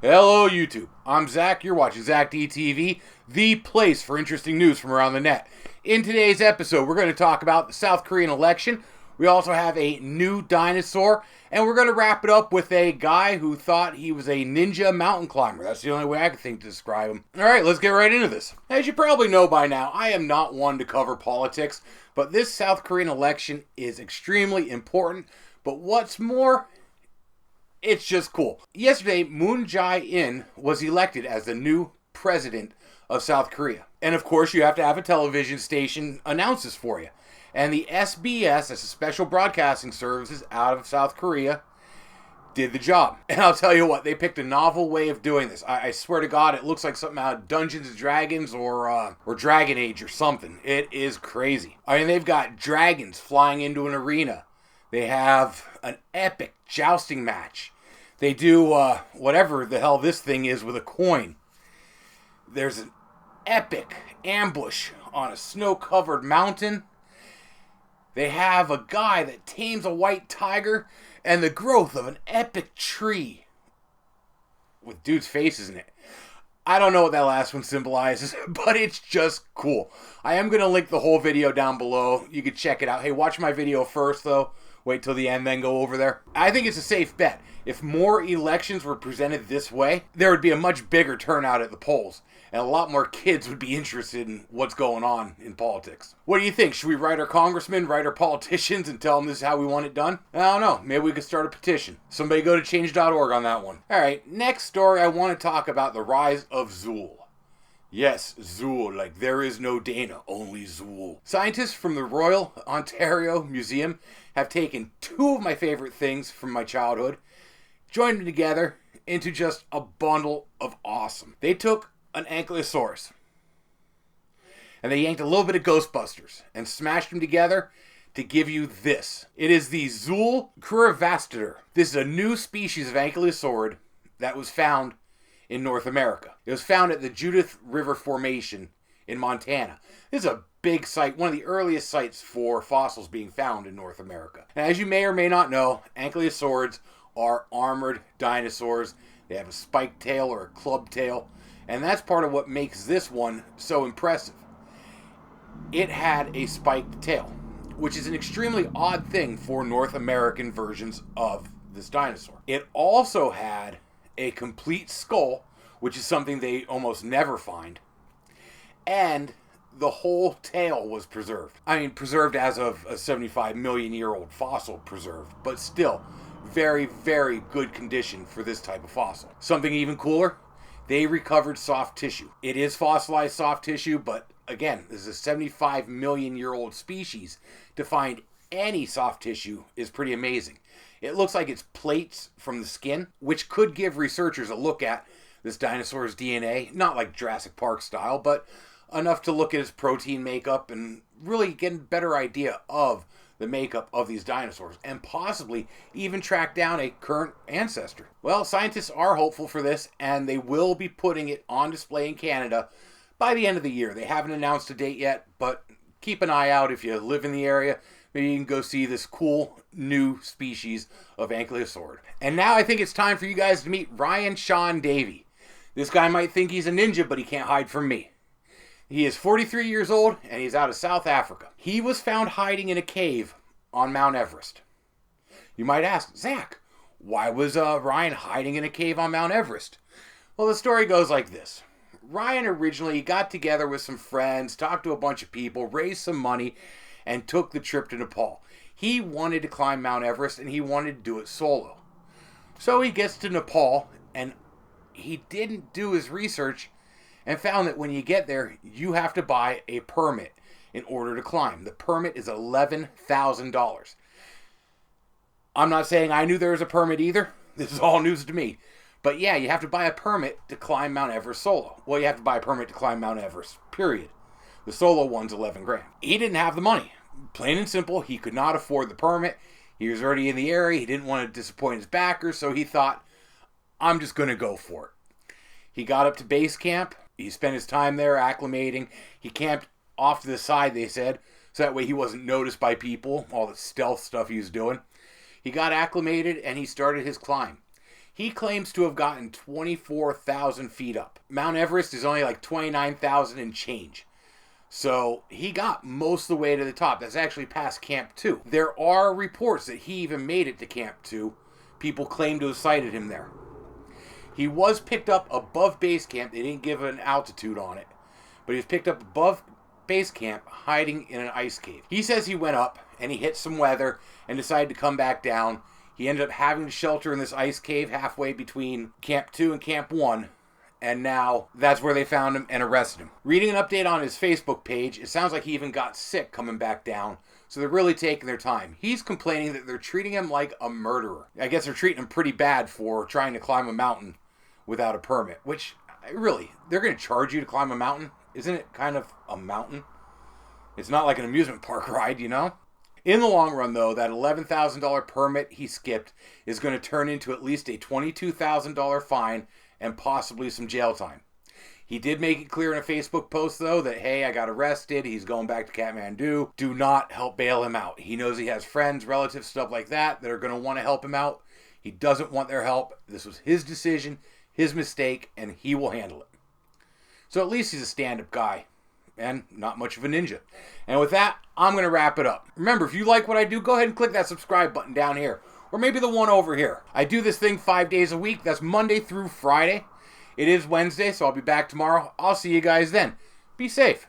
Hello, YouTube. I'm Zach. You're watching Zach DTV, the place for interesting news from around the net. In today's episode, we're going to talk about the South Korean election. We also have a new dinosaur, and we're going to wrap it up with a guy who thought he was a ninja mountain climber. That's the only way I can think to describe him. All right, let's get right into this. As you probably know by now, I am not one to cover politics, but this South Korean election is extremely important. But what's more, it's just cool. Yesterday, Moon Jae-in was elected as the new president of South Korea. And of course, you have to have a television station announce this for you. And the SBS, that's a special broadcasting services out of South Korea, did the job. And I'll tell you what, they picked a novel way of doing this. I swear to God, it looks like something out of Dungeons and Dragons or Dragon Age or something. It is crazy. I mean, they've got dragons flying into an arena. They have an epic jousting match. They do whatever the hell this thing is with a coin. There's an epic ambush on a snow-covered mountain. They have a guy that tames a white tiger and the growth of an epic tree with dudes' faces in it. I don't know what that last one symbolizes, but it's just cool. I am going to link the whole video down below. You can check it out. Hey, watch my video first, though. Wait till the end, then go over there. I think it's a safe bet. If more elections were presented this way, there would be a much bigger turnout at the polls, and a lot more kids would be interested in what's going on in politics. What do you think? Should we write our congressmen, write our politicians, and tell them this is how we want it done? I don't know. Maybe we could start a petition. Somebody go to change.org on that one. All right, next story, I want to talk about the rise of Zool. Yes, Zool, like there is no Dana, only Zool. Scientists from the Royal Ontario Museum have taken two of my favorite things from my childhood, joined them together into just a bundle of awesome. They took an Ankylosaurus, and they yanked a little bit of Ghostbusters, and smashed them together to give you this. It is the Zool curvastidor. This is a new species of ankylosaurid that was found in North America. It was found at the Judith River Formation in Montana. This is a big site, one of the earliest sites for fossils being found in North America. Now, as you may or may not know, ankylosaurids are armored dinosaurs. They have a spiked tail or a club tail, and that's part of what makes this one so impressive. It had a spiked tail, which is an extremely odd thing for North American versions of this dinosaur. It also had a complete skull, which is something they almost never find, and the whole tail was preserved. I mean, preserved as of a 75 million year old fossil preserved, but still very, very good condition for this type of fossil. Something even cooler, they recovered soft tissue. It is fossilized soft tissue, but again, this is a 75 million year old species. To find any soft tissue is pretty amazing. It looks like it's plates from the skin, which could give researchers a look at this dinosaur's DNA, not like Jurassic Park style, but enough to look at its protein makeup and really get a better idea of the makeup of these dinosaurs, and possibly even track down a current ancestor. Well, scientists are hopeful for this, and they will be putting it on display in Canada by the end of the year. They haven't announced a date yet, but keep an eye out if you live in the area. Maybe you can go see this cool new species of ankylosaurid. And now I think it's time for you guys to meet Ryan Sean Davey. This guy might think he's a ninja, but he can't hide from me. He is 43 years old, and he's out of South Africa. He was found hiding in a cave on Mount Everest. You might ask, Zach, why was Ryan hiding in a cave on Mount Everest? Well, the story goes like this. Ryan originally got together with some friends, talked to a bunch of people, raised some money, and took the trip to Nepal. He wanted to climb Mount Everest, and he wanted to do it solo. So he gets to Nepal, and he didn't do his research and found that when you get there, you have to buy a permit in order to climb. The permit is $11,000. I'm not saying I knew there was a permit either. This is all news to me. But yeah, you have to buy a permit to climb Mount Everest solo. Well, you have to buy a permit to climb Mount Everest, period. The solo one's 11 grand. He didn't have the money. Plain and simple, he could not afford the permit. He was already in the area. He didn't want to disappoint his backers, so he thought, I'm just going to go for it. He got up to base camp. He spent his time there acclimating. He camped off to the side, they said, so that way he wasn't noticed by people, all the stealth stuff he was doing. He got acclimated, and he started his climb. He claims to have gotten 24,000 feet up. Mount Everest is only like 29,000 and change. So he got most of the way to the top. That's actually past Camp 2. There are reports that he even made it to Camp 2. People claim to have sighted him there. He was picked up above base camp. They didn't give an altitude on it. But he was picked up above base camp, hiding in an ice cave. He says he went up and he hit some weather and decided to come back down. He ended up having to shelter in this ice cave halfway between Camp 2 and Camp 1. And now that's where they found him and arrested him. Reading an update on his Facebook page, it sounds like he even got sick coming back down. So they're really taking their time. He's complaining that they're treating him like a murderer. I guess they're treating him pretty bad for trying to climb a mountain without a permit. Which, really, they're going to charge you to climb a mountain? Isn't it kind of a mountain? It's not like an amusement park ride, you know? In the long run, though, that $11,000 permit he skipped is going to turn into at least a $22,000 fine and possibly some jail time. He did make it clear in a Facebook post, though, that, hey, I got arrested. He's going back to Kathmandu. Do not help bail him out. He knows he has friends, relatives, stuff like that are going to want to help him out. He doesn't want their help. This was his decision, his mistake, and he will handle it. So at least he's a stand-up guy and not much of a ninja. And with that, I'm going to wrap it up. Remember, if you like what I do, go ahead and click that subscribe button down here. Or maybe the one over here. I do this thing 5 days a week. That's Monday through Friday. It is Wednesday, so I'll be back tomorrow. I'll see you guys then. Be safe.